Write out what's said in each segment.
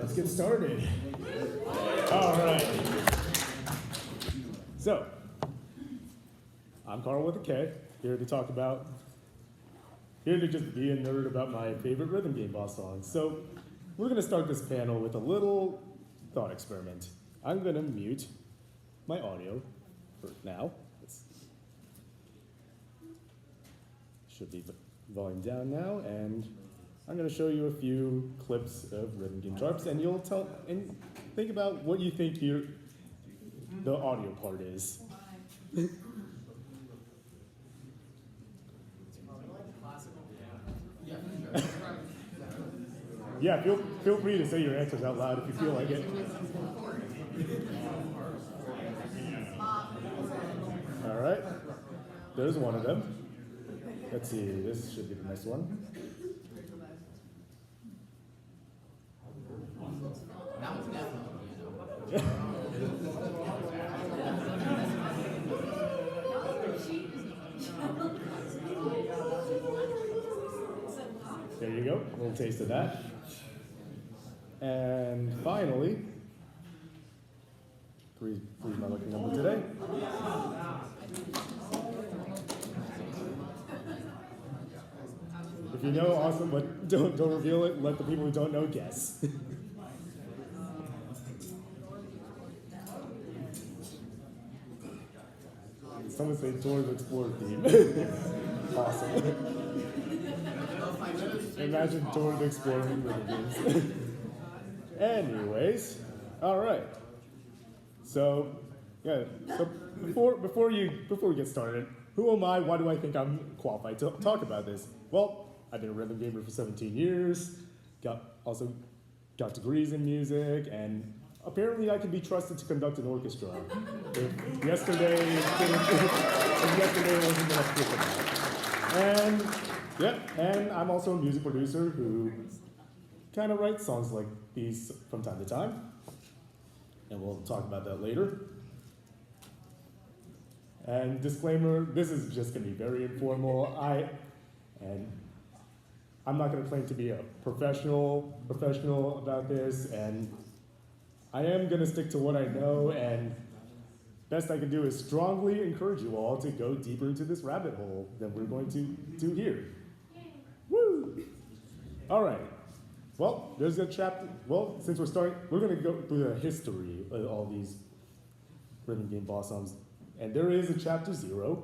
let's get started. All right. So, I'm Carl with a K, here to just be a nerd about my favorite rhythm game boss songs. So, we're going to start this panel with a little thought experiment. I'm going to mute my audio for now. Should be volume down now, and I'm going to show you a few clips of rhythm game charts, and you'll think about what you think the audio part is. Yeah, feel free to say your answers out loud if you feel like it. All right, there's one of them. Let's see, this should be the next one. There you go, a little taste of that. And finally, three's my lucky number today. If you know, awesome, but don't reveal it. Let the people who don't know guess. Someone say Tour to Explore theme. Awesome. Imagine Tour to Explore rhythm games. Anyways, all right. So, yeah. So before we get started, who am I? Why do I think I'm qualified to talk about this? Well, I've been a rhythm gamer for 17 years. Also got degrees in music, and apparently I can be trusted to conduct an orchestra. If yesterday wasn't enough for that. And I'm also a music producer who kind of writes songs like these from time to time. And we'll talk about that later. And disclaimer, this is just gonna be very informal. I'm not gonna claim to be a professional about this, and I am gonna stick to what I know, and best I can do is strongly encourage you all to go deeper into this rabbit hole than we're going to do here. Woo! All right. Well, there's a chapter. Well, since we're starting, we're going to go through the history of all these rhythm game boss songs. And there is a chapter 0,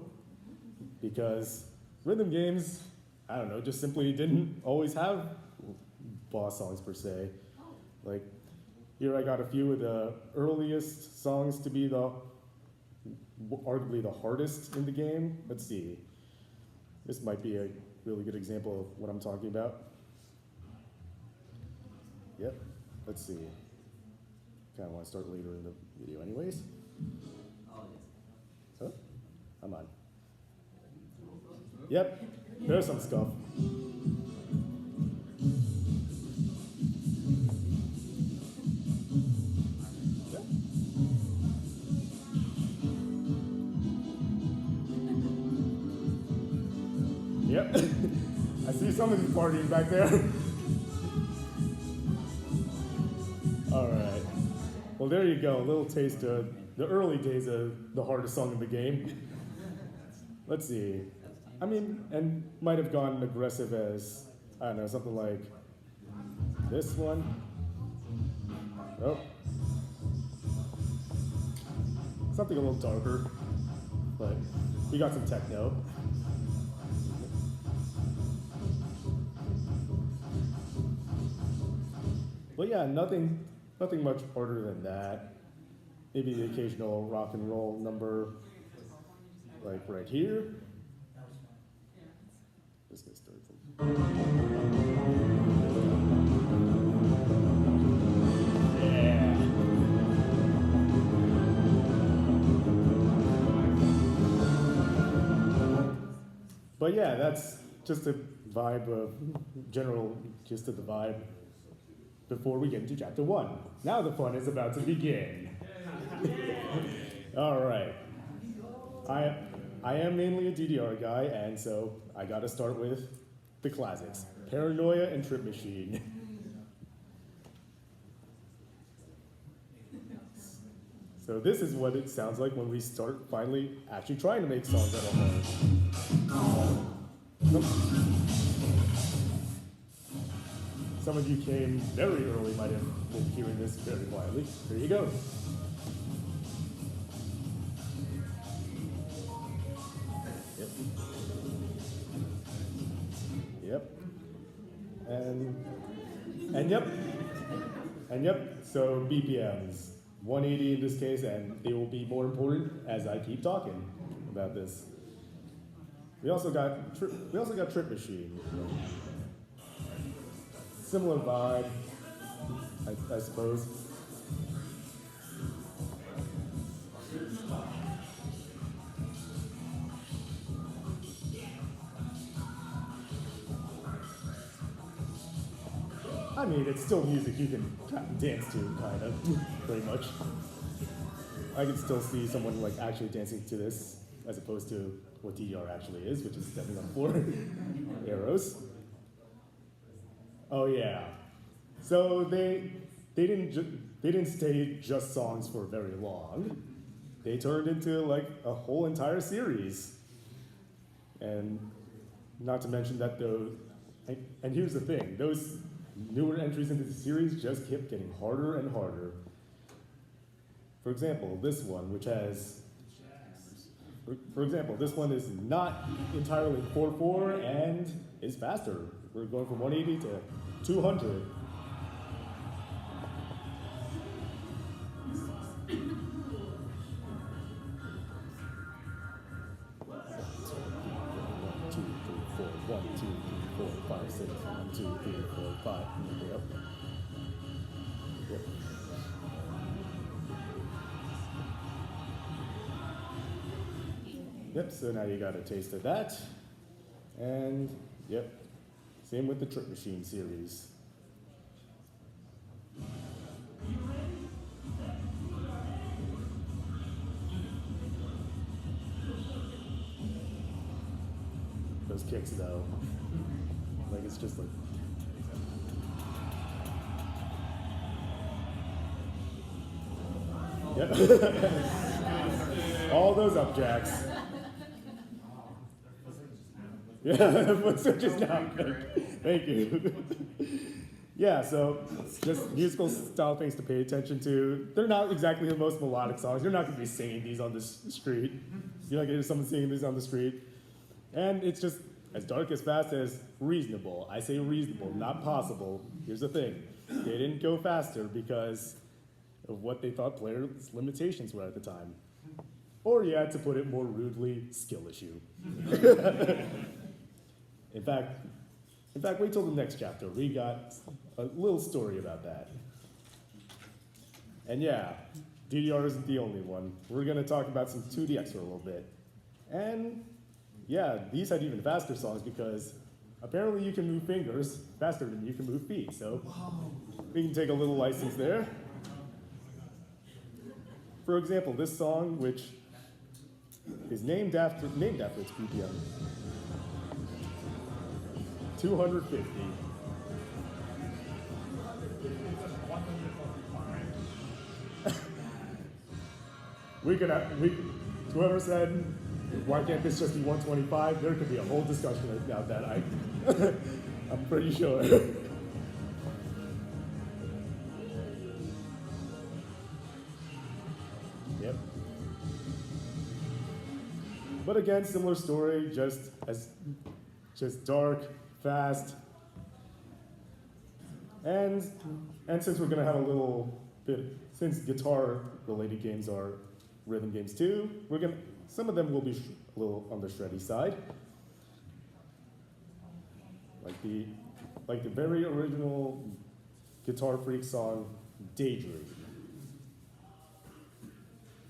because rhythm games, I don't know, just simply didn't always have boss songs per se. Like, here I got a few of the earliest songs to be arguably the hardest in the game. Let's see. This might be a really good example of what I'm talking about. Yep, let's see. Kind of want to start later in the video anyways. So, I'm on. Yep, there's some stuff. Yep, I see some of you partying back there. All right. Well, there you go. A little taste of the early days of the hardest song in the game. Let's see. I mean, and might have gone aggressive as, I don't know, something like this one. Oh. Something a little darker, but we got some techno. But yeah, nothing much harder than that. Maybe the occasional rock and roll number, like right here. Let's get started. Yeah. But yeah, that's just a vibe of general gist of the vibe before we get into chapter 1. Now the fun is about to begin. All right. I am mainly a DDR guy, and so I gotta start with the classics. Paranoia and Trip Machine. So this is what it sounds like when we start finally actually trying to make songs that are hard. Some of you came very early, might have been hearing this very quietly. Here you go. Yep. And yep, so BPMs, 180 in this case, and they will be more important as I keep talking about this. We also got Trip Machine. Similar vibe, I suppose. I mean, it's still music you can dance to, kind of, pretty much. I can still see someone like actually dancing to this, as opposed to what DDR actually is, which is stepping on 4 arrows. Oh yeah. So they didn't stay just songs for very long. They turned into like a whole entire series. And not to mention that and here's the thing, those newer entries into the series just kept getting harder and harder. For example, this one, which has, for example, this one is not entirely 4/4 and is faster. We're going from 180 to 200. One, two, three, four, five, six. 1, 2, 3, 4, 5. Yep. Yep. Yep, so now you got a taste of that. And, yep, same with the Trip Machine series. Those kicks, though, like it's just like. Yep. All those up jacks. Yeah, foot switches now. Thank you. Yeah, so just musical style things to pay attention to. They're not exactly the most melodic songs. You're not going to be singing these on the street. You're not going to hear someone singing these on the street. And it's just as dark, as fast, as reasonable. I say reasonable, not possible. Here's the thing. They didn't go faster because of what they thought players' limitations were at the time. Or, yeah, to put it more rudely, skill issue. In fact, wait till the next chapter. We got a little story about that. And yeah, DDR isn't the only one. We're going to talk about some 2DX for a little bit. And yeah, these had even faster songs because apparently you can move fingers faster than you can move feet. So we can take a little license there. For example, this song, which is named after its BPM. 250. Whoever said, why can't this just be 125? There could be a whole discussion about that. I'm pretty sure. Yep. But again, similar story, just dark, fast. And since we're gonna have a little bit, since guitar-related games are rhythm games too, some of them will be a little on the shreddy side. Like the very original Guitar Freak song, Daydream.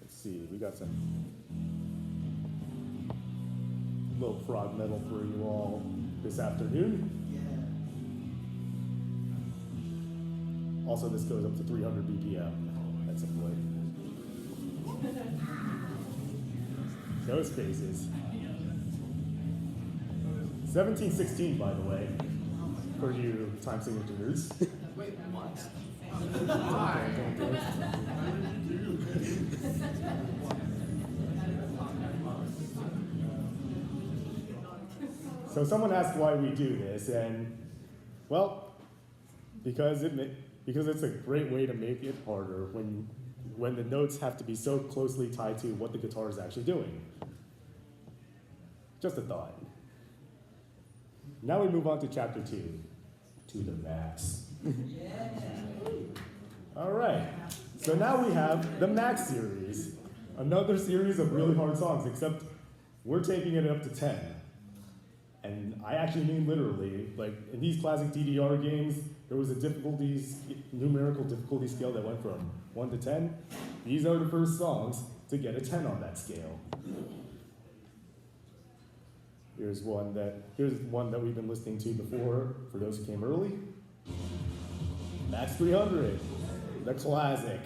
Let's see, we got some little prog metal for you all this afternoon. Also, this goes up to 300 BPM at some point. Those faces. 1716, by the way, for you time signature nerds. Wait, what? So someone asked why we do this, and well, because it's a great way to make it harder when the notes have to be so closely tied to what the guitar is actually doing. Just a thought. Now we move on to chapter 2, to the max. All right, so now we have the Max series, another series of really hard songs, except we're taking it up to 10. And I actually mean literally, like in these classic DDR games, there was a numerical difficulty scale that went from 1 to 10. These are the first songs to get a 10 on that scale. Here's one that we've been listening to before, for those who came early. Max 300, the classic.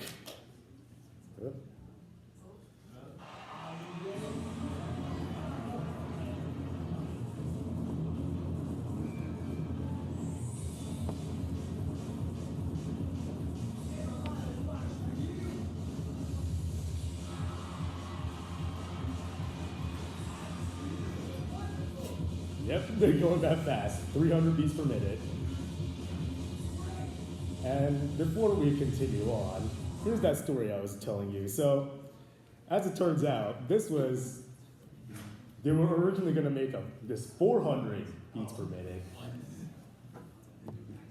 Yep, they're going that fast, 300 beats per minute. And before we continue on, here's that story I was telling you. So, as it turns out, they were originally going to make this 400 beats per minute.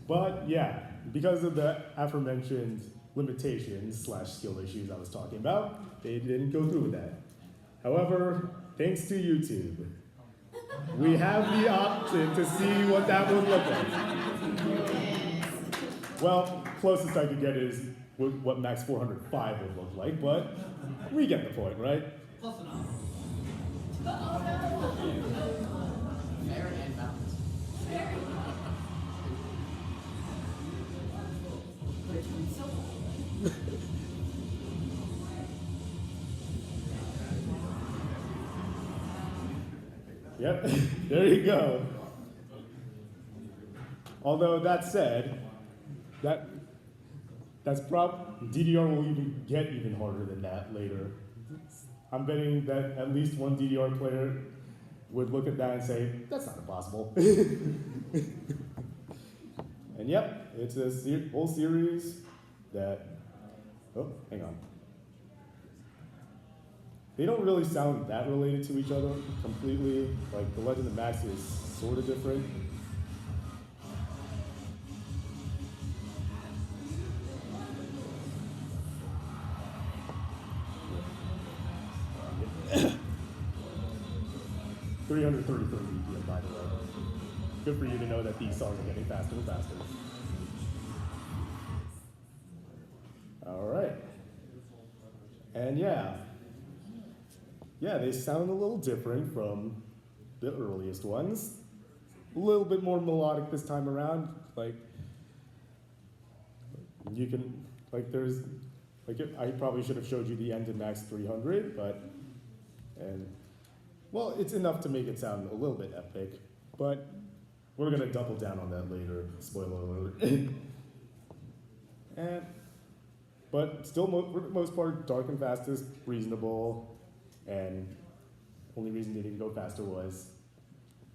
But yeah, because of the aforementioned limitations / skill issues I was talking about, they didn't go through with that. However, thanks to YouTube, we have the option to see what that would look like. Well, closest I could get is what Max 405 would look like, but we get the point, right? Close enough. Fair and balanced. Yep, there you go. Although that said, DDR will get even harder than that later. I'm betting that at least one DDR player would look at that and say, that's not impossible. And yep, it's a whole series that, oh, hang on. They don't really sound that related to each other completely. Like, The Legend of Max is sort of different. $333 BPM, by the way. Good for you to know that these songs are getting faster and faster. All right. And yeah, they sound a little different from the earliest ones. A little bit more melodic this time around. Like, you can, like, there's, like, I probably should have showed you the end of Max 300, well, it's enough to make it sound a little bit epic, but we're gonna double down on that later, spoiler alert. But still, for the most part, dark and fast is reasonable, and only reason they didn't go faster was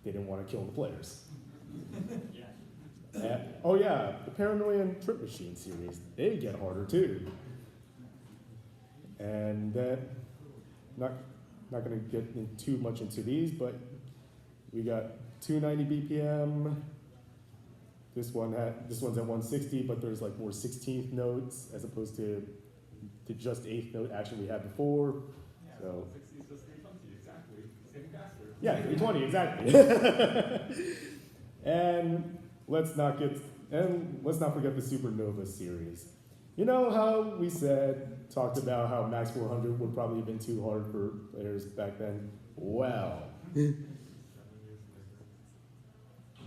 they didn't want to kill the players. Oh yeah, the Paranoia and Trip Machine series, they get harder too. And not going to get too much into these, but we got 290 BPM. This one's at 160, but there's like more 16th notes as opposed to just 8th note action we had before. Yeah, so 160 is just 320, exactly. Same faster. Yeah, 320, exactly. And let's not forget the Supernova series. You know how we talked about how Max 400 would probably have been too hard for players back then? Well,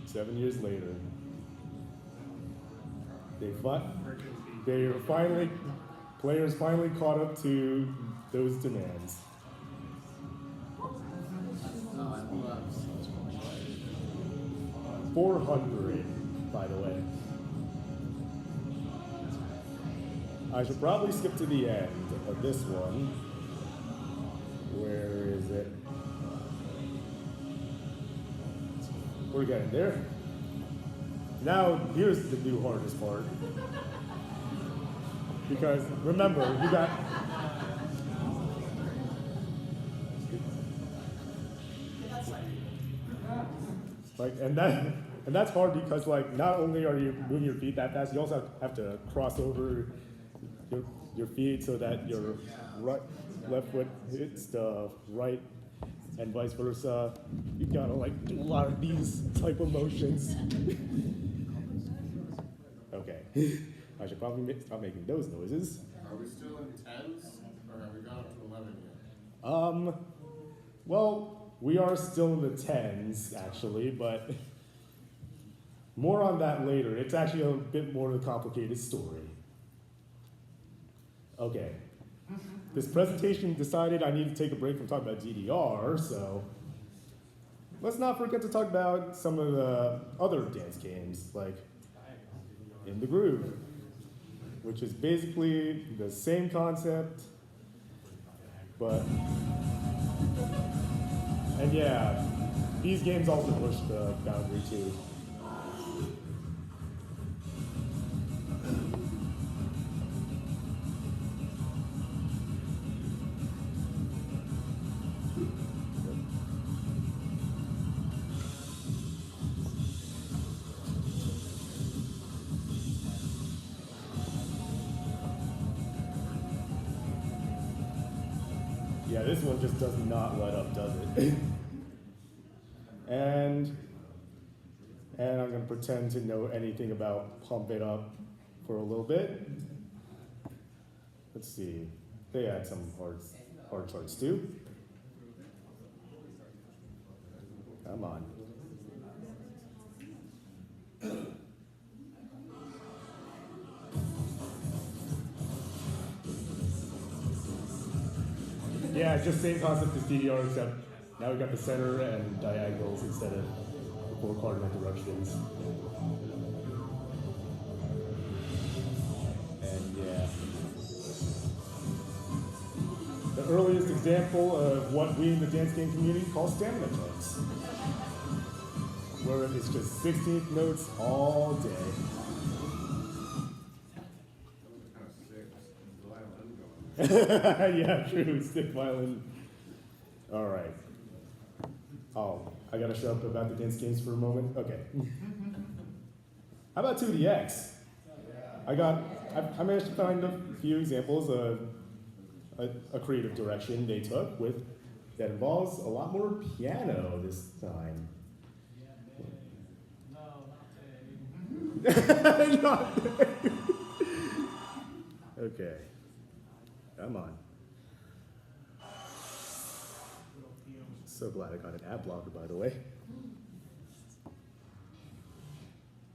7 years later, players finally caught up to those demands. 400, by the way. I should probably skip to the end of this one. Where is it? We're getting there. Now, here's the new hardest part. Because remember, you got. Like, and that's hard because like not only are you moving your feet that fast, you also have to cross over your feet so that your left foot hits the right and vice versa. You gotta like do a lot of these type of motions. Okay, I should probably stop making those noises. Are we still in tens, or have we gone up to 11 yet? Well, we are still in the tens actually, but more on that later. It's actually a bit more of a complicated story. Okay. This presentation decided I need to take a break from talking about DDR, so let's not forget to talk about some of the other dance games, like In the Groove, which is basically the same concept, but, and yeah, these games also push the boundary too. Yeah, this one just does not let up, does it? and I'm gonna pretend to know anything about Pump It Up for a little bit. Let's see, they had some hard charts too. Come on. Yeah, just same concept as DDR, except now we got the center and diagonals instead of the four cardinal directions. And yeah. The earliest example of what we in the dance game community call stamina charts, where it's just 16th notes all day. Yeah, true. Stick violin. All right. Oh, I gotta shut up about the dance games for a moment. Okay. How about 2DX? I managed to find a few examples of a creative direction they took with that involves a lot more piano this time. Not okay. Come on. So glad I got an ad blocker, by the way.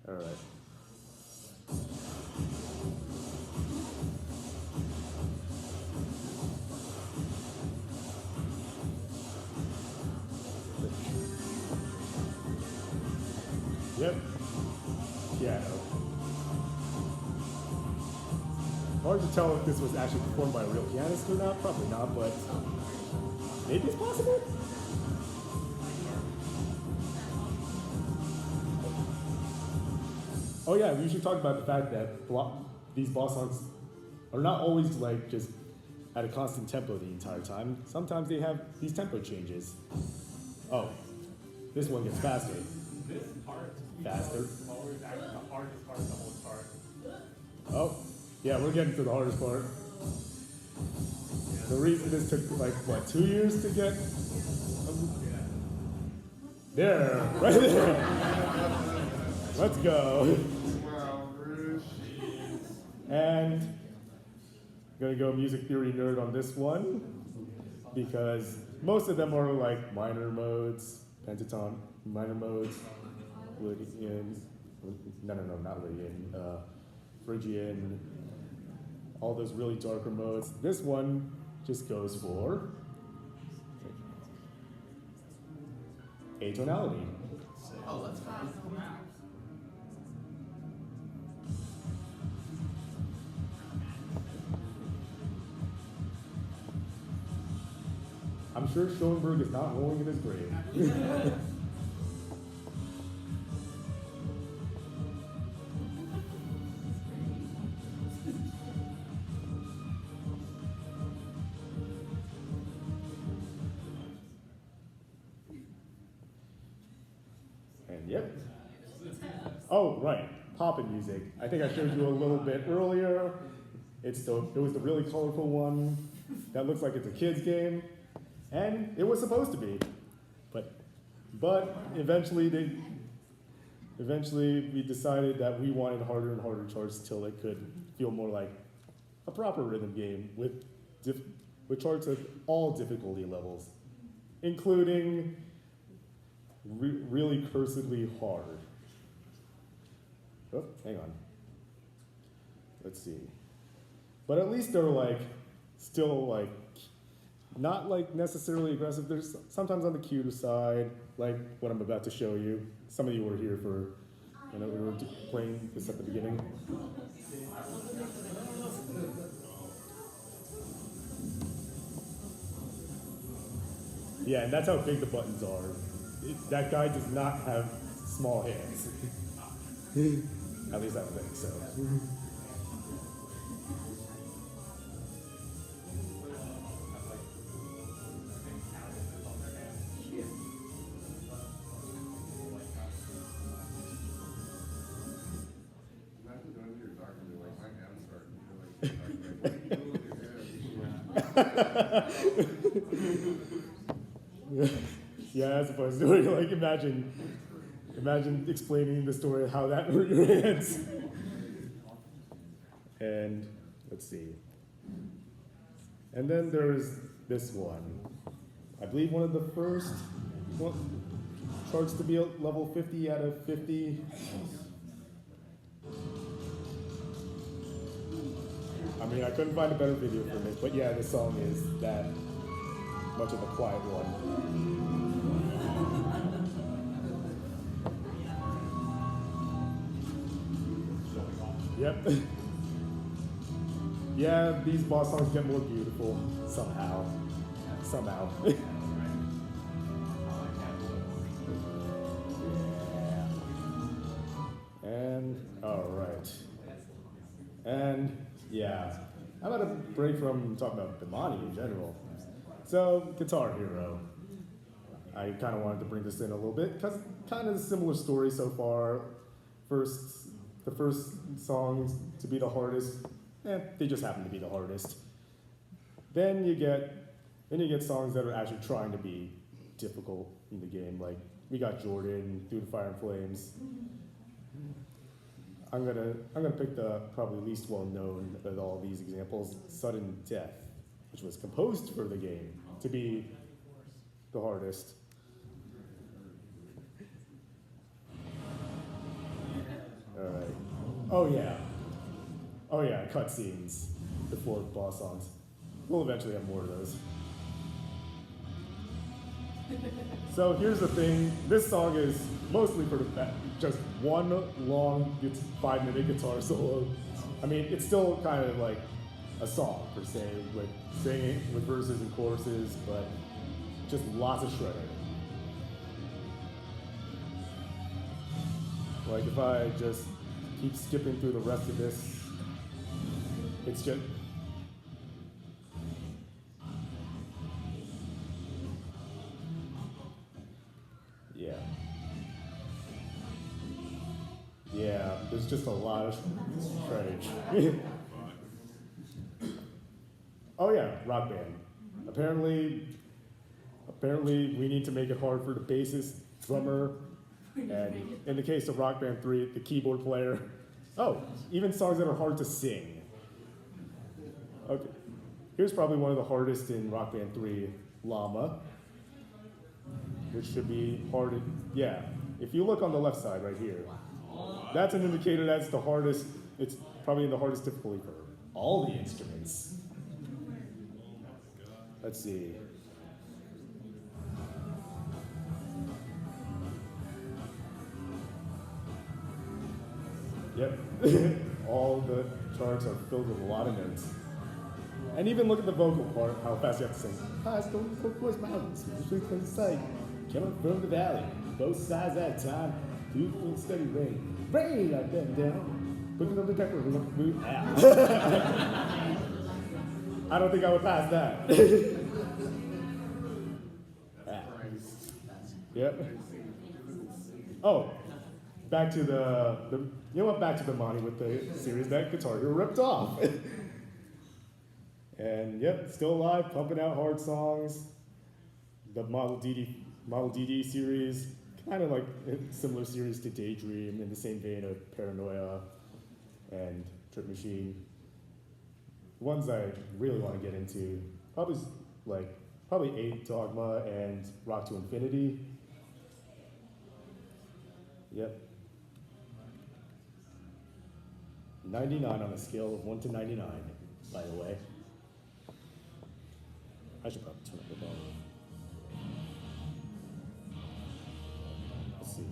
All right. Yep. Piano. Hard to tell if this was actually performed by a real pianist or not. Probably not, but maybe it's possible. Oh yeah, we should talk about the fact that these boss songs are not always like just at a constant tempo the entire time. Sometimes they have these tempo changes. Oh, this one gets faster. This part Faster. is always actually the hardest part of the whole chart. Oh, yeah, we're getting to the hardest part. The reason this took like, what, 2 years to get? There, right there. Let's go. Wow, Bruce. And I'm gonna go music theory nerd on this one because most of them are like minor modes, pentatonic minor modes, Lydian, not Lydian, Phrygian, all those really darker modes. This one just goes for atonality. Oh, let's go. I'm sure Schoenberg is not rolling in his grave. Yep. Oh, right. Poppin' music. I think I showed you a little bit earlier. It was the really colorful one that looks like it's a kid's game, and it was supposed to be. But eventually we decided that we wanted harder and harder charts till it could feel more like a proper rhythm game with charts at all difficulty levels, including really cursedly hard. Oh, hang on. Let's see. But at least they're like, still like, not like necessarily aggressive. There's sometimes on the cuter side, like what I'm about to show you. Some of you were here for, we were playing this at the beginning. Yeah, and that's how big the buttons are. That guy does not have small hands. At least I don't think so. Imagine going to your doctor and be like, my hands hurt. And you're like, Yeah, as opposed to like imagine explaining the story of how that hurt your hands. And let's see. And then there's this one. I believe one of the first charts to be a level 50 out of 50. I mean, I couldn't find a better video for this, but yeah, the song is that much of the quiet one. Yep. Yeah, these boss songs get more beautiful somehow. Somehow. Yeah. And all right. And yeah, how about a break from talking about Bimani in general? So, Guitar Hero. I kind of wanted to bring this in a little bit because kind of a similar story so far. The first songs to be the hardest, they just happen to be the hardest. Then you get songs that are actually trying to be difficult in the game. Like we got Jordan, Through the Fire and Flames. I'm gonna pick the probably least well known of all these examples, Sudden Death, which was composed for the game to be the hardest. All right. Oh yeah, cutscenes before boss songs. We'll eventually have more of those. So here's the thing. This song is mostly for just one long 5-minute guitar solo. I mean, it's still kind of like a song per se, with singing, with verses and choruses, but just lots of shredding. Like if I just keep skipping through the rest of this, it's just, yeah, there's just a lot of shreddage. Oh yeah, Rock Band. Apparently we need to make it hard for the bassist, drummer, and in the case of Rock Band 3, the keyboard player. Oh, even songs that are hard to sing. Okay, here's probably one of the hardest in Rock Band 3, Llama, which should be hard. Yeah, if you look on the left side right here, that's an indicator that's the hardest. It's probably the hardest difficulty for all the instruments. Let's see. Yep. All the charts are filled with a lot of notes. And even look at the vocal part, how fast you have to sing. Highs going towards mountains, usually from the sight. Coming from the valley, both sides at a time. Beautiful and steady rain. Rain, I bend down. Looking up the deck, move out. I don't think I would pass that. Yep. Oh, back to the you know what? Back to the Monty with the series that Guitar Hero ripped off. And yep, still alive, pumping out hard songs. The Model DD series, kind of like a similar series to Daydream, in the same vein of Paranoia and Trip Machine. Ones I really want to get into, probably 8 Dogma and Rock to Infinity. Yep. 99 on a scale of 1 to 99, by the way. I should probably turn up the volume. Let's see.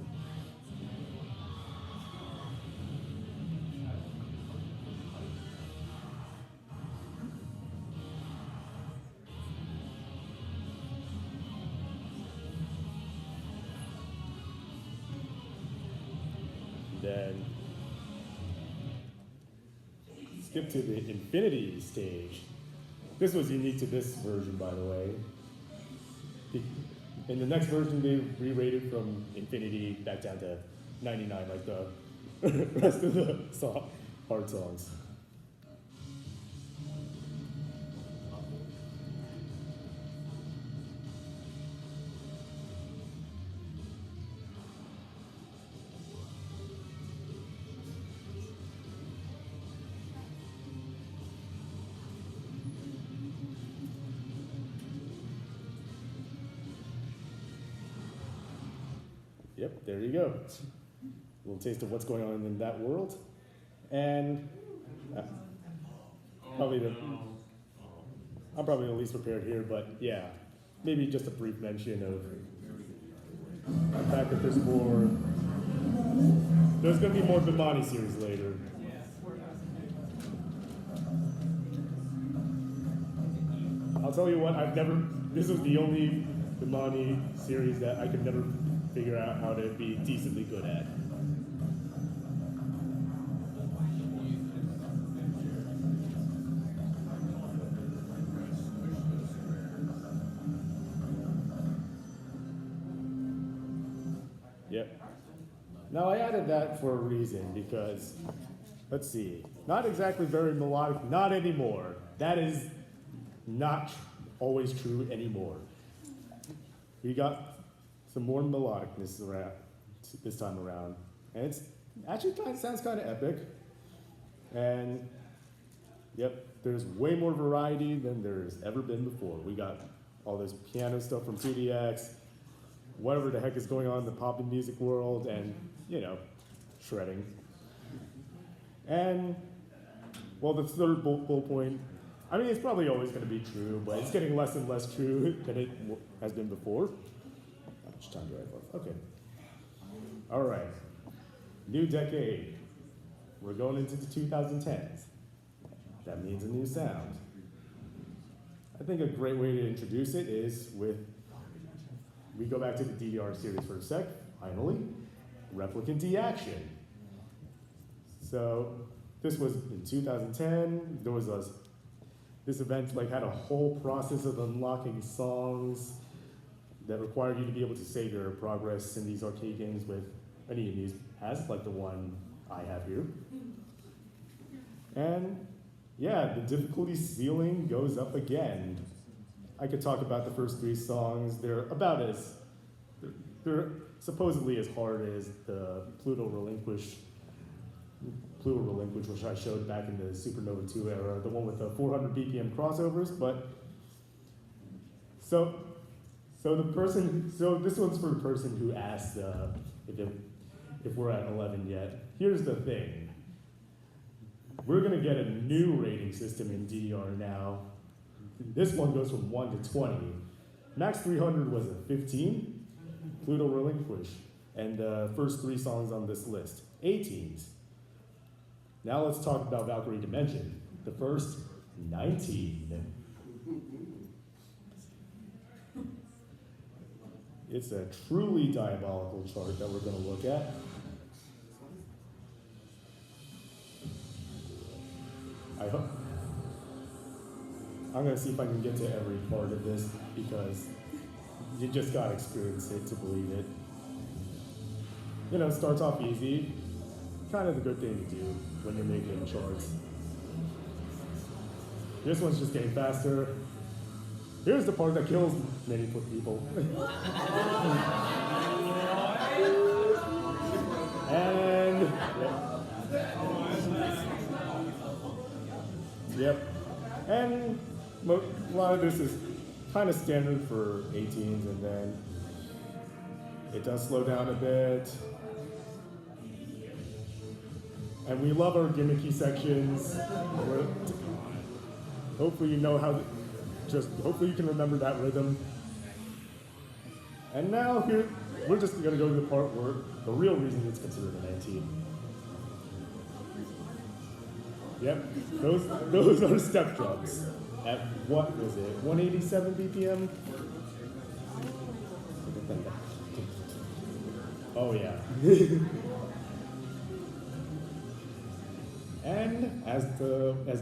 Then skip to the Infinity stage. This was unique to this version, by the way. In the next version, they re-rated from Infinity back down to 99, like the rest of the hard songs. Yep, there you go. A little taste of what's going on in that world. And I'm probably the least prepared here, but yeah, maybe just a brief mention of the fact that there's going to be more Bimani series later. I'll tell you what, this was the only Bimani series that I could never figure out how to be decently good at. Yep. Now I added that for a reason because, let's see, not exactly very melodic, not anymore. That is not always true anymore. We got some more melodicness around this time around, and it's actually sounds kind of epic. And yep, there's way more variety than there's ever been before. We got all this piano stuff from 2DX, whatever the heck is going on in the pop and music world, and shredding. And well, the third bullet point, I mean, it's probably always going to be true, but it's getting less and less true than it has been before. How much time do I have left? Okay. All right. New decade. We're going into the 2010s. That means a new sound. I think a great way to introduce it is we go back to the DDR series for a sec, finally, Replicant D-Action. So this was in 2010, there was this event had a whole process of unlocking songs that required you to be able to save your progress in these arcade games with any of these has, like the one I have here. And yeah, the difficulty ceiling goes up again. I could talk about the first 3 songs. They're supposedly as hard as the Pluto Relinquish, which I showed back in the Supernova 2 era, the one with the 400 BPM crossovers. But so this one's for the person who asked if we're at 11 yet. Here's the thing. We're gonna get a new rating system in DDR now. This one goes from 1 to 20. Max 300 was a 15, Pluto Relinquish, and the first 3 songs on this list, 18s. Now let's talk about Valkyrie Dimension, the first 19. It's a truly diabolical chart that we're going to look at. I'm going to see if I can get to every part of this because you just got to experience it to believe it. you know, starts off easy. Kind of the good thing to do when you're making charts. This one's just getting faster. Here's the part that kills many people. And yep. And a lot of this is kind of standard for 18s, and then it does slow down a bit. And we love our gimmicky sections. Hopefully you know how, hopefully you can remember that rhythm. And now here, we're just gonna go to the part where the real reason it's considered a 19. Yep, those are step drums. At what was it, 187 BPM? Oh yeah. And as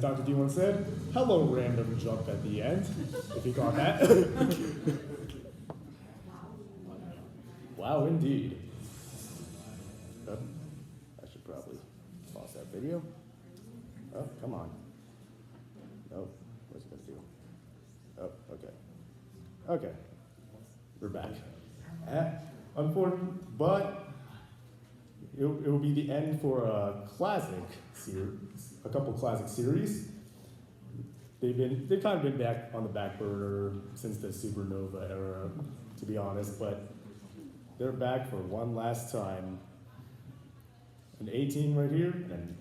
Dr. D once said, hello random jump at the end, if you got that. Wow, indeed. Oh, I should probably pause that video. Oh, come on. No, what's it gonna do? Oh, okay. Okay, we're back. Unfortunate, but it will be the end for a classic series, a couple classic series. They've kind of been back on the back burner since the Supernova era, to be honest, but they're back for one last time. An 18 right here, and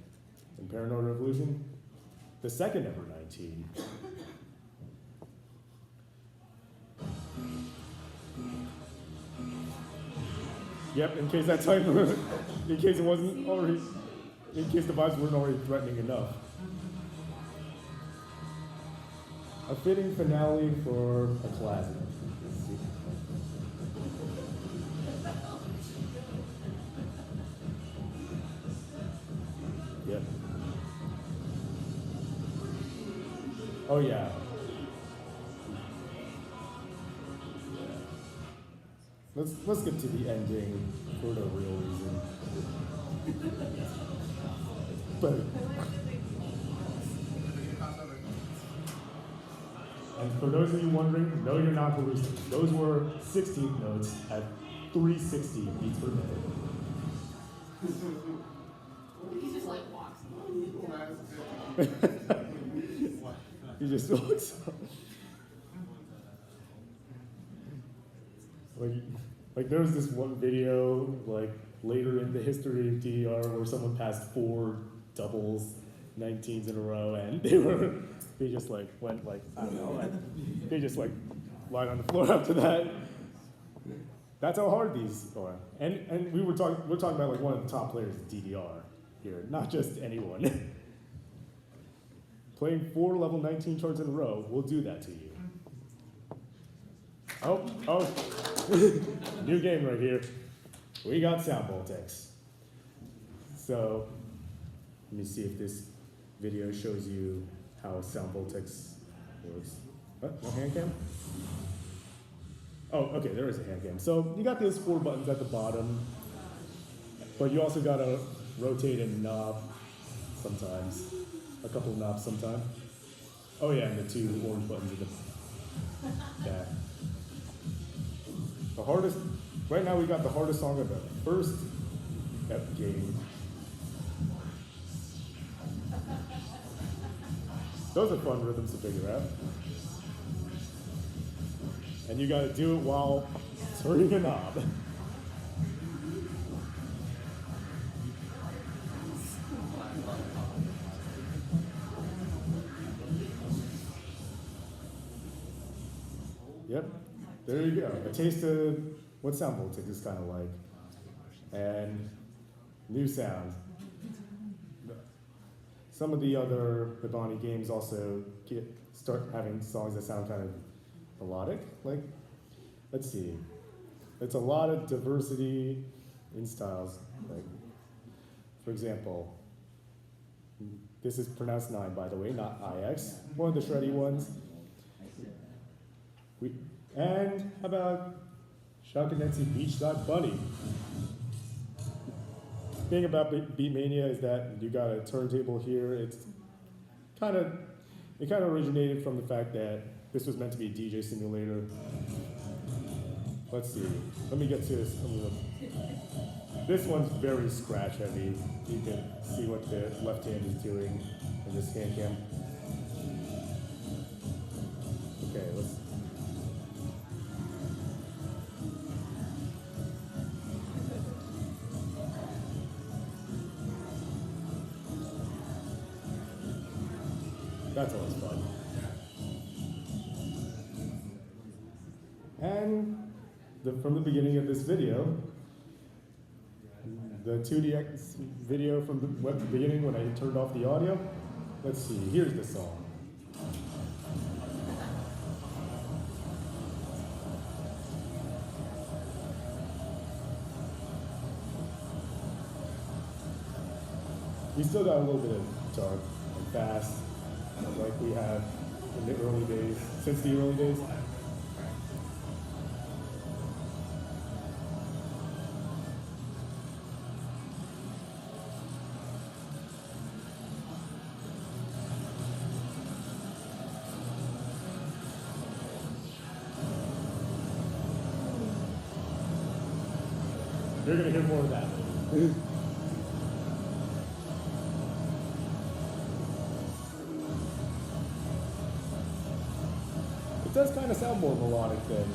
in Paranoid Revolution, the second ever 19. Yep, in case that timer, in case it wasn't already, in case the vibes weren't already threatening enough. A fitting finale for a classic. Yep. Oh yeah. Let's get to the ending for the real reason. But and for those of you wondering, no, you're not hallucinating. Those were 16th notes at 360 beats per minute. He just like walks. He just walks up. Like there was this one video, like later in the history of DDR, where someone passed 4 doubles, 19s in a row, and they just like went like, I don't know, they just like lied on the floor after that. That's how hard these are. And we're talking about like one of the top players in DDR here, not just anyone. Playing 4 level 19 charts in a row will do that to you. Oh, new game right here. We got sound voltex. So, let me see if this video shows you how sound voltex works. What? No hand cam? Oh, okay, there is a hand cam. So, you got those 4 buttons at the bottom, but you also gotta rotate a knob sometimes. A couple of knobs sometimes. Oh yeah, and the 2 orange buttons at the back. The hardest, right now we got the hardest song of the first game. Those are fun rhythms to figure out. And you gotta do it while turning a knob. Yep, there you go. A taste of what sound voltex is kind of like. And new sounds. Some of the other Hibani games also start having songs that sound kind of melodic. Like, let's see. It's a lot of diversity in styles. Like, for example, this is pronounced 9, by the way, not IX. One of the shreddy ones. And how about Shakinetsu Beachside Bunny? thing about Beatmania is that you got a turntable here. It kind of originated from the fact that this was meant to be a DJ simulator. Let's see. Let me get to this. This one's very scratch heavy. You can see what the left hand is doing in this hand cam. Okay, let's. That's always fun. And from the beginning of this video, the 2DX video from the beginning when I turned off the audio. Let's see, here's the song. We still got a little bit of dark and fast, like we have in the early days, since the early days. You're gonna hear more of that. It does kind of sound more melodic than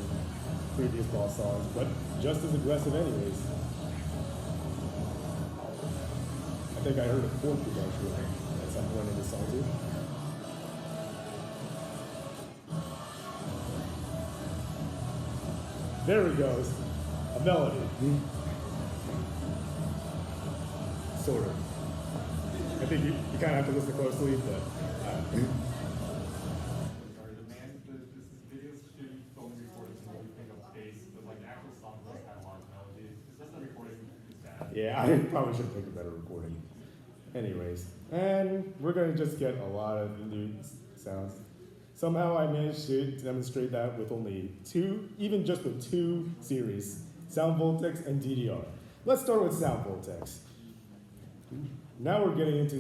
previous boss songs, but just as aggressive anyways. I think I heard a chord progression at some point in the song too. There he goes. A melody. Sort of. I think you kind of have to listen closely, but. Sorry, this video should be phone recorded so we pick up space, but like the actual song does have a lot of melody. It's just the recording is bad. Yeah, I probably should pick a better recording. Anyways, and we're gonna just get a lot of new sounds. Somehow I managed to demonstrate that with only even just with two series, Sound Voltex and DDR. Let's start with Sound Voltex. Now we're getting into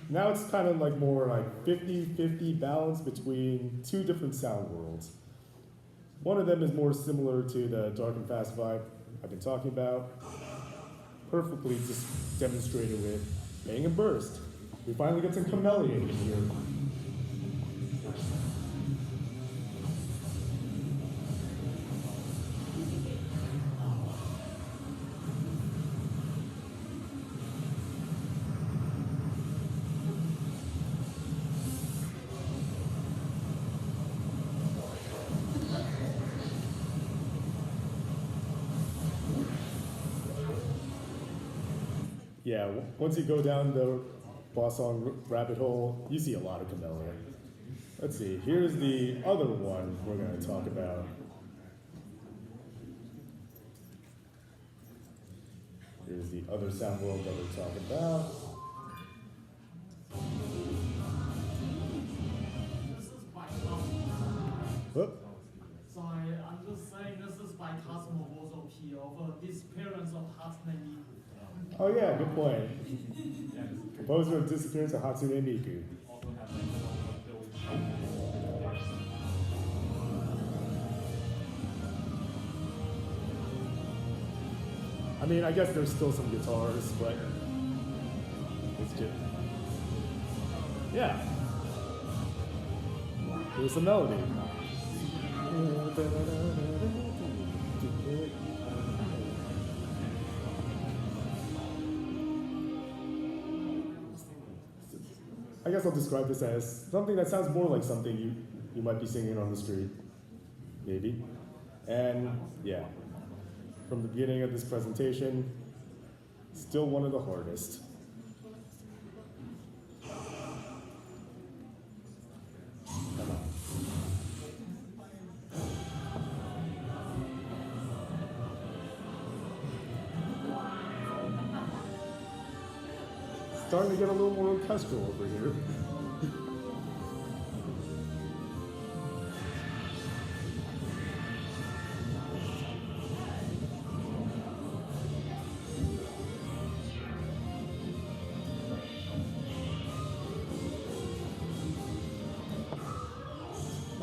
now it's kind of like more like 50-50 balance between two different sound worlds. One of them is more similar to the dark and fast vibe I've been talking about, perfectly just demonstrated with Bang and Burst. We finally get some chameleon in here. Yeah, once you go down the boss song rabbit hole, you see a lot of chameleon. Let's see, here's the other one we're going to talk about. Here's the other sound world that we're talking about. This is by Cosmo. Whoop. Sorry, I'm just saying this is by Cosmo Bozo P of Disappearance of Hatsune Miku. Oh yeah, good point. Composer of Disappearance of Hatsune Miku. Also have like build. I mean, I guess there's still some guitars, but it's just, yeah. Here's the melody. I guess I'll describe this as something that sounds more like something you might be singing on the street, maybe. And yeah, from the beginning of this presentation, still one of the hardest. Come on. Starting to get a little more orchestral over here.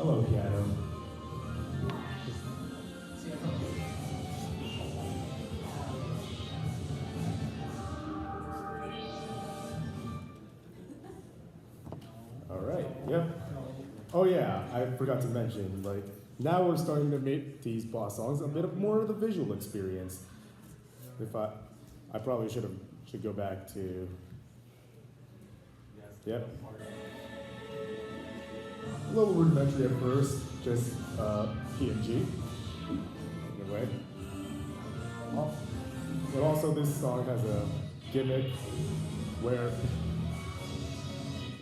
hello, piano. All right, yep. Oh yeah, I forgot to mention, like, now we're starting to make these boss songs a bit more of the visual experience. If I probably should go back to, yep. A little rudimentary at first, just PNG. Anyway. But also this song has a gimmick where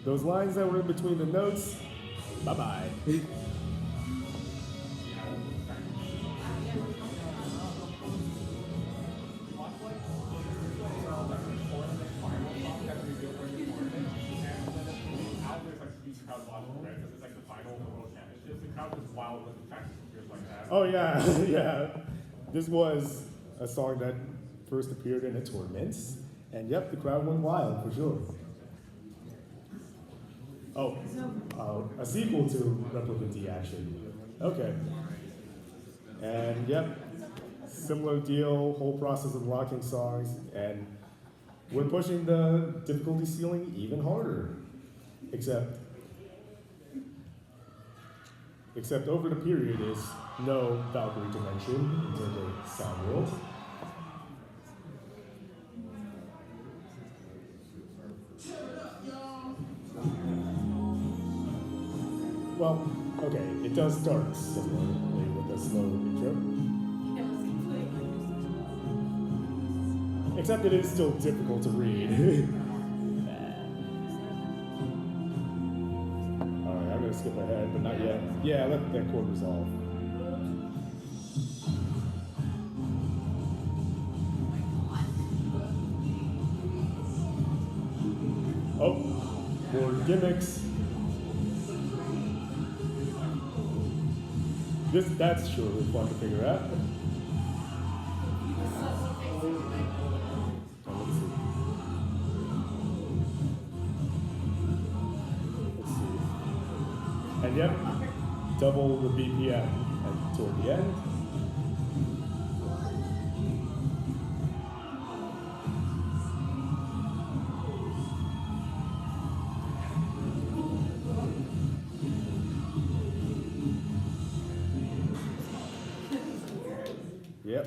those lines that were in between the notes, bye-bye. Oh yeah, yeah. This was a song that first appeared in a tournament, and yep, the crowd went wild for sure. Oh, a sequel to Replicant D Action. Okay. And yep, similar deal, whole process of locking songs, and we're pushing the difficulty ceiling even harder. Except over the period is no Valkyrie dimension in terms of sound world. Well, okay, it does start similarly with a slow intro. Except it is still difficult to read. Alright, I'm gonna skip ahead, but not yet. Yeah, let that chord resolve. Oh, more gimmicks. That's surely fun to figure out. Let's see. And yep, double the BPM toward the end. Yep.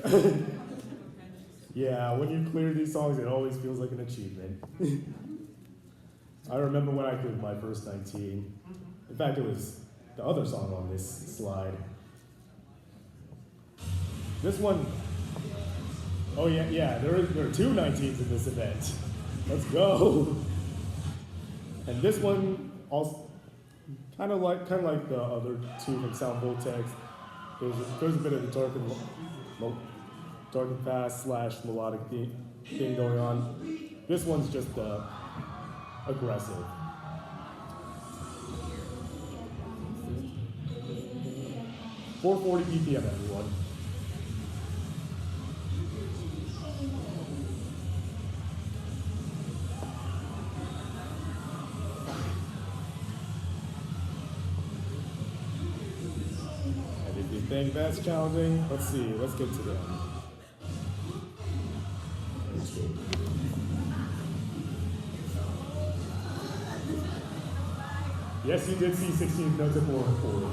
Yeah, when you clear these songs, it always feels like an achievement. I remember when I cleared my first 19. In fact, it was the other song on this slide. This one, oh yeah, there are two 19s in this event. Let's go. And this one also kind of like the other two from Sound Voltex. There's a bit of the dark and fast / melodic thing going on. This one's just aggressive. .440 BPM, everyone. And if you think that's challenging, let's see. Let's get to them. Yes, you did see 16 notes at 440.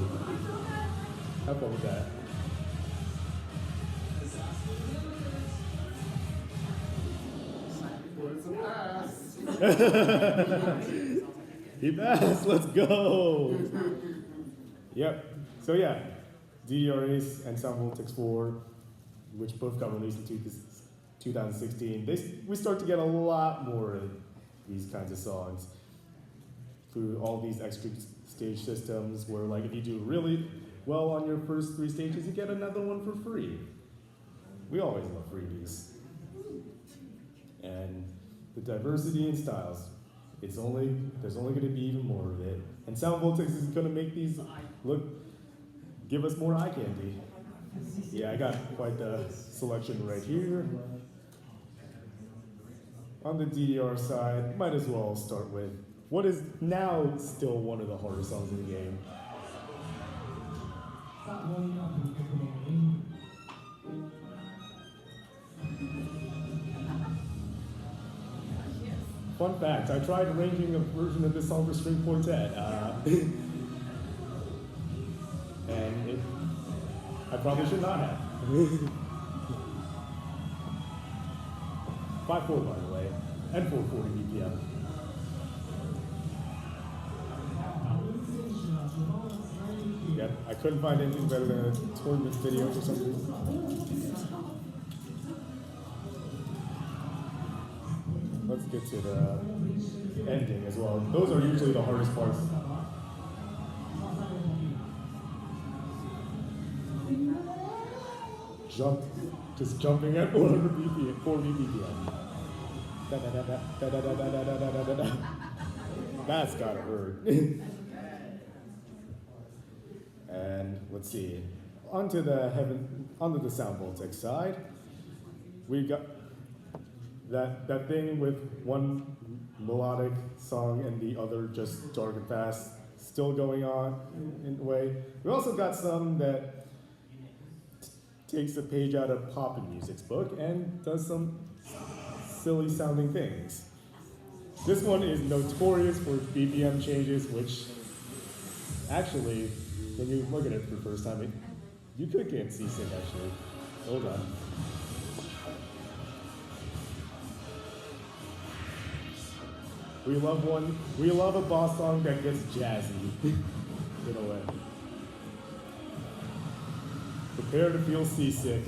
Have fun with that. He passed, let's go! Yep, so yeah, DDR Ace and Sound Voltex 4, which both got released in 2016, we start to get a lot more of these kinds of songs through all these extra stage systems where, like, if you do really well on your first 3 stages, you get another one for free. We always love freebies. And the diversity in styles, there's only going to be even more of it. And Sound Voltex is going to make these give us more eye candy. Yeah, I got quite the selection right here. On the DDR side, might as well start with what is now still one of the hardest songs in the game. fun fact, I tried arranging a version of this song for string quartet. And I probably should not have. 5/4 by the way, and 440 BPM. Yep, I couldn't find anything better than a tournament video for some reason. Let's get to the ending as well. Those are usually the hardest parts. Just jumping at 400 BPM, 40 BPM. That's gotta hurt. And let's see, onto the sound voltaic side, we got that thing with one melodic song and the other just dark and fast still going on in a way. We also got some that takes a page out of pop music's book and does some silly sounding things. This one is notorious for BPM changes, which actually, when you look at it for the first time, you could get seasick actually. Hold on. We love a boss song that gets jazzy, in a way. Prepare to feel seasick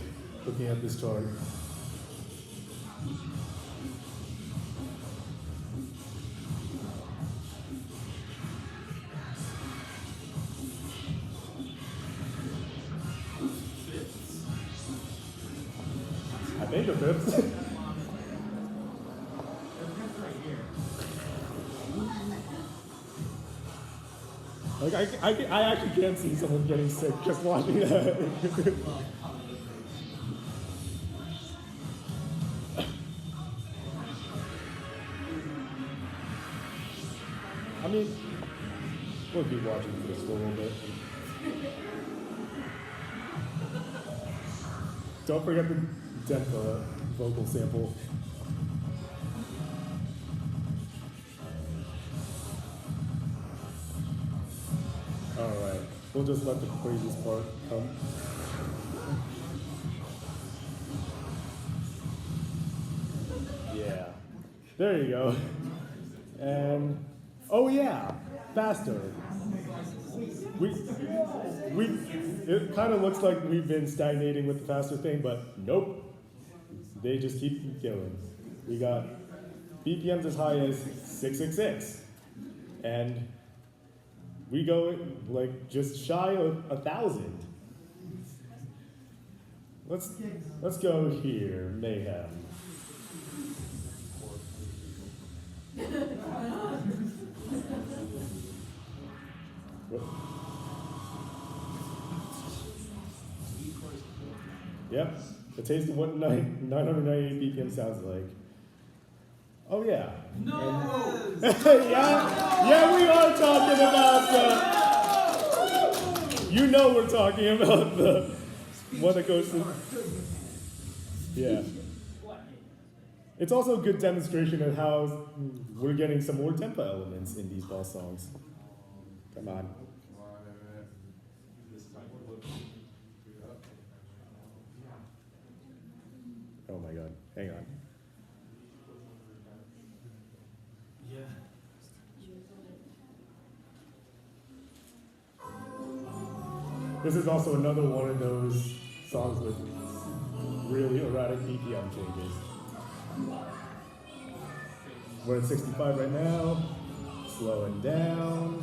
looking at this chart. I think of it. Like I actually can't see someone getting sick just watching that. I mean, we'll be watching this for a little bit. Don't forget the Denpa vocal sample. Alright, we'll just let the craziest part come. Yeah, there you go. And, oh yeah, faster. It kind of looks like we've been stagnating with the faster thing, but nope. They just keep going. We got BPMs as high as 666. And we go like just shy of 1,000. Let's go here, mayhem. Yep, a taste of what 998 BPM sounds like. Oh yeah. No! yeah, we are talking about the. You know we're talking about the one that goes to. Yeah. It's also a good demonstration of how we're getting some more tempo elements in these boss songs. Come on. Oh my god, hang on. This is also another one of those songs with really erratic BPM changes. We're at 65 right now, slowing down.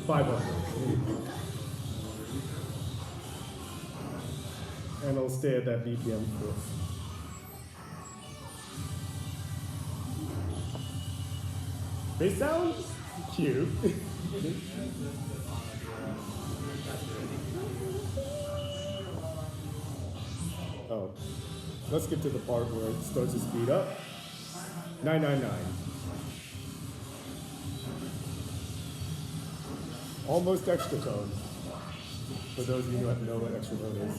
500. And it'll stay at that BPM for. They sound cute. Oh, let's get to the part where it starts to speed up. 999. Almost extra tone. For those of you who know what extra tone is.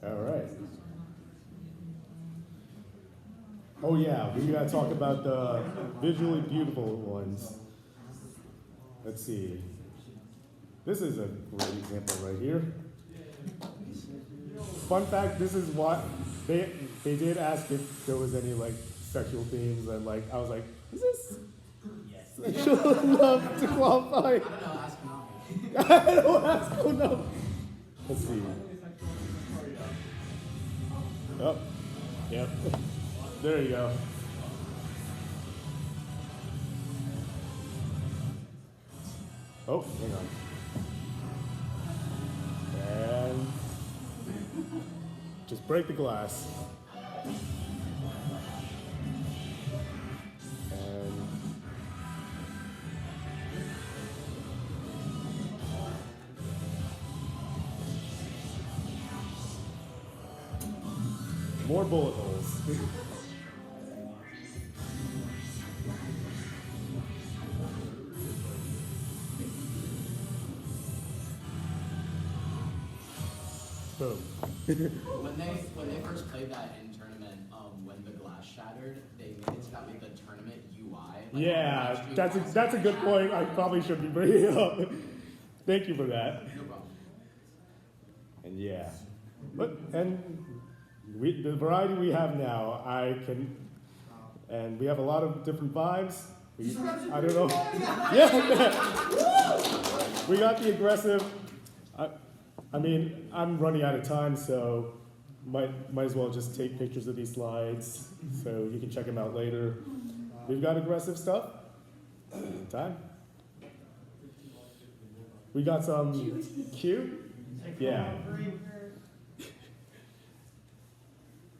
All right. Oh yeah, we gotta talk about the visually beautiful ones. Let's see. This is a great example right here. Fun fact, this is what they did ask if there was any like sexual themes, and like I was like, is this sexual enough to qualify? I don't ask, oh no. Let's see. Oh, yep. There you go. Oh, hang on. And just break the glass. And more bullet holes. Boom. When they first played that in tournament, when the glass shattered, they made it so that with the tournament UI. Like, Yeah, on that's a good point. I probably should be bringing it up. Thank you for that. No problem. And yeah, and the variety we have now, and we have a lot of different vibes. I don't know. Yeah, we got the aggressive. I mean, I'm running out of time, so might as well just take pictures of these slides so you can check them out later. We've got aggressive stuff. Time. We got some cute. Yeah.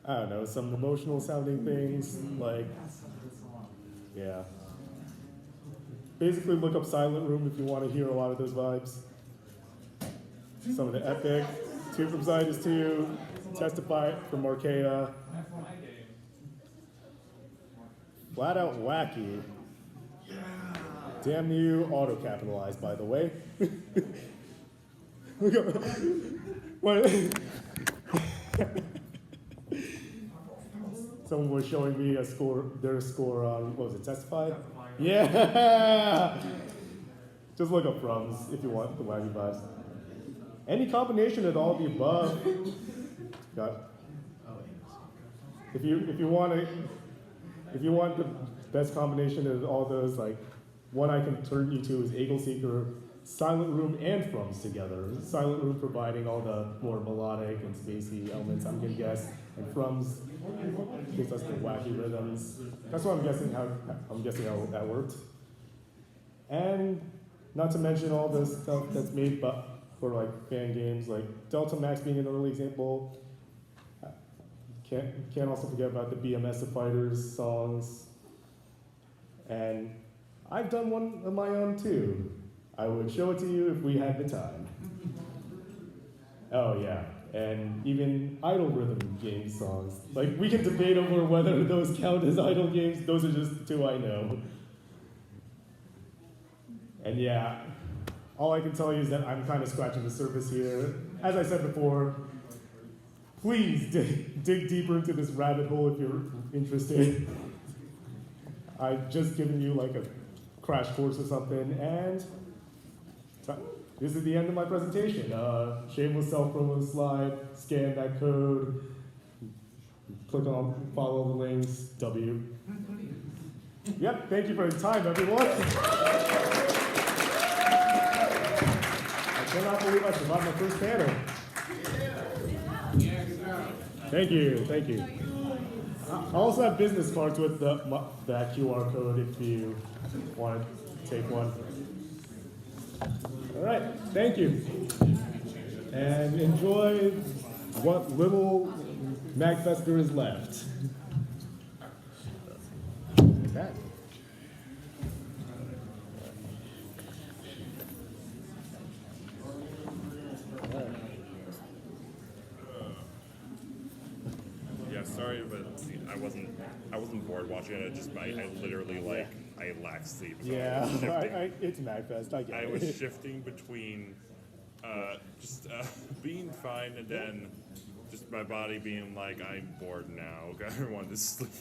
I don't know, some emotional sounding things like, yeah. Basically look up Silent Room if you want to hear a lot of those vibes. Some of the epic, Two from Zidus 2, Testify from Archaea. Flat out wacky. Damn you, auto-capitalized, by the way. What? Someone was showing me their score on, what was it, Testify? Yeah! Just look up Frums if you want the wacky vibes. Any combination of all the above. If you want the best combination of all those, like one I can turn you to is Eagle Seeker, Silent Room, and Frums together. Silent Room providing all the more melodic and spacey elements, I'm gonna guess, and Frums gives us the wacky rhythms. That's what I'm guessing how that worked. And not to mention all the stuff that's made for like fan games, like Delta Max being an early example. Can't also forget about the BMS of Fighters songs. And I've done one of my own too. I would show it to you if we had the time. Oh yeah, and even idle rhythm game songs. Like we can debate over whether those count as idle games. Those are just the two I know. And yeah, all I can tell you is that I'm kind of scratching the surface here. As I said before, please dig deeper into this rabbit hole if you're interested. I've just given you like a crash course or something, and this is the end of my presentation. Shameless self-promo slide, scan that code, click on follow the links, W. Yep, thank you for your time, everyone. I cannot believe I survived my first panel. Thank you. I also have business cards with that QR code if you want to take one. All right, thank you. And enjoy what little MAGFest there is left. Okay. Yeah, sorry, but I wasn't bored watching it. I literally I lacked sleep. So Yeah, I was shifting. it's MAGFest. I get I it. was shifting between being fine and then just my body being like, I'm bored now. I wanted to sleep.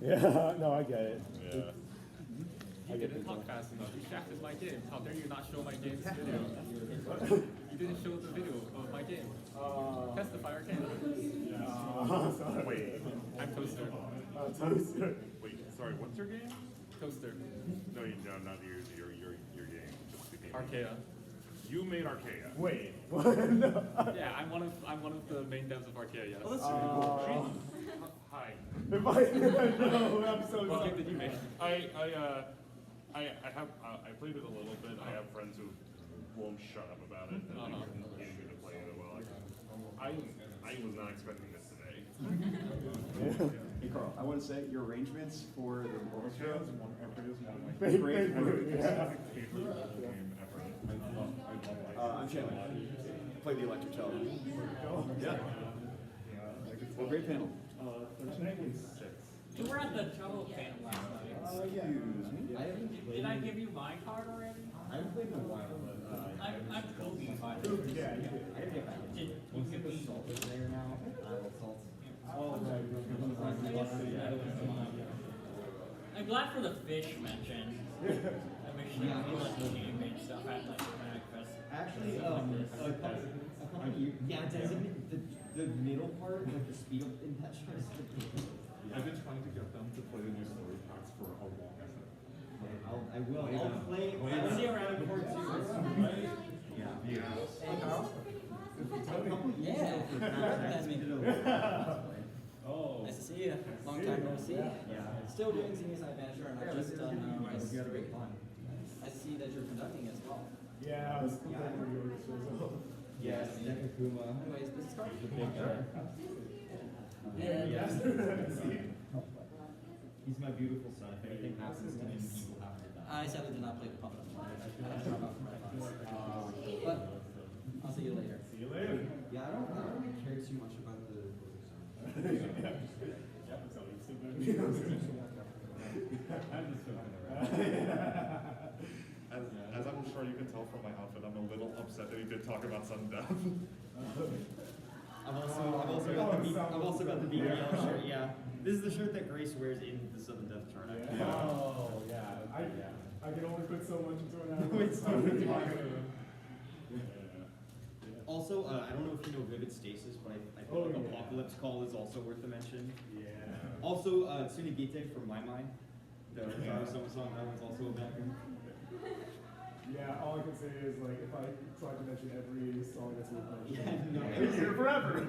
Yeah, no, I get it. Yeah. You didn't talk fast enough. You shafted my game. How dare you not show my game's video? You didn't show the video of my game. Testify or can. Sorry. Wait, I'm Toaster. Toaster. wait, sorry, what's your game? Toaster. No, not your game. Just the game. Archaea. You made Archaea. Wait, what? No. Yeah, I'm one of the main devs of Archaea, yes. Hi. If I no, I'm so What sorry. game did you make? I played it a little bit. I have friends who won't shut up about it. And Uh-huh. they need me to play it well. I was not expecting this today. Hey Carl, I want to say your arrangements for the orchestra. Thank Great. you. Yeah. I'm Chandler. Play the electric cello. Yeah. Well, great panel. You were at the cello camp last night. Excuse me. Did I give you my card already? I haven't played in a while, but I'm Kobe. Yeah, you did. I didn't get back. Did you give me? there now. Salt. I'm glad for the fish mention. I wish you could like game-made stuff at like MAGFest. Actually, a couple of years. Yeah, the middle part, like the speed up in that shot is I've been trying to get them to play the new story packs for a long time. I will. I'll play. I'll see you around court too. Yeah. Hey, Carl? Yeah. Oh. Nice to see you. Long time no see. Yeah. Still doing senior side manager, and I just done We had great fun. I see that you're conducting as well. Yeah, I was comparing yours as well. Yes, Nekakuma. Anyways, this is Carl. He's my beautiful son. If anything happens to him, he will have to die. I sadly did not play the puppet. But I'll see you later. See you later. Yeah, I don't really care too much about the. As I'm sure you can tell from my outfit, I'm a little upset that he did talk about sudden death. I've also got the BBL shirt. Yeah, this is the shirt that Grace wears in the Sudden Death chart. Oh, yeah. I can only put so much into an hour. Also, I don't know if you know Vivid Stasis, but I feel like Apocalypse Call is also worth the mention. Yeah. Also, Tsunigite from My Mind, the song, that one's also a banger. Yeah, all I can say is, like, if I try to mention every song that's worth mentioning, No, it's here forever.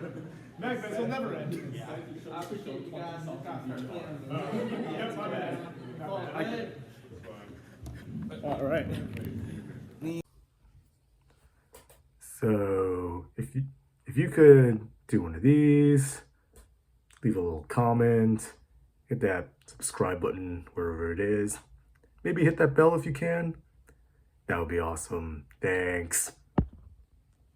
MAGFest will never end. Yeah. I appreciate you guys. Yep, my bad. Well, good. All right. So if you could do one of these, leave a little comment, hit that subscribe button wherever it is. Maybe hit that bell if you can. That would be awesome. Thanks.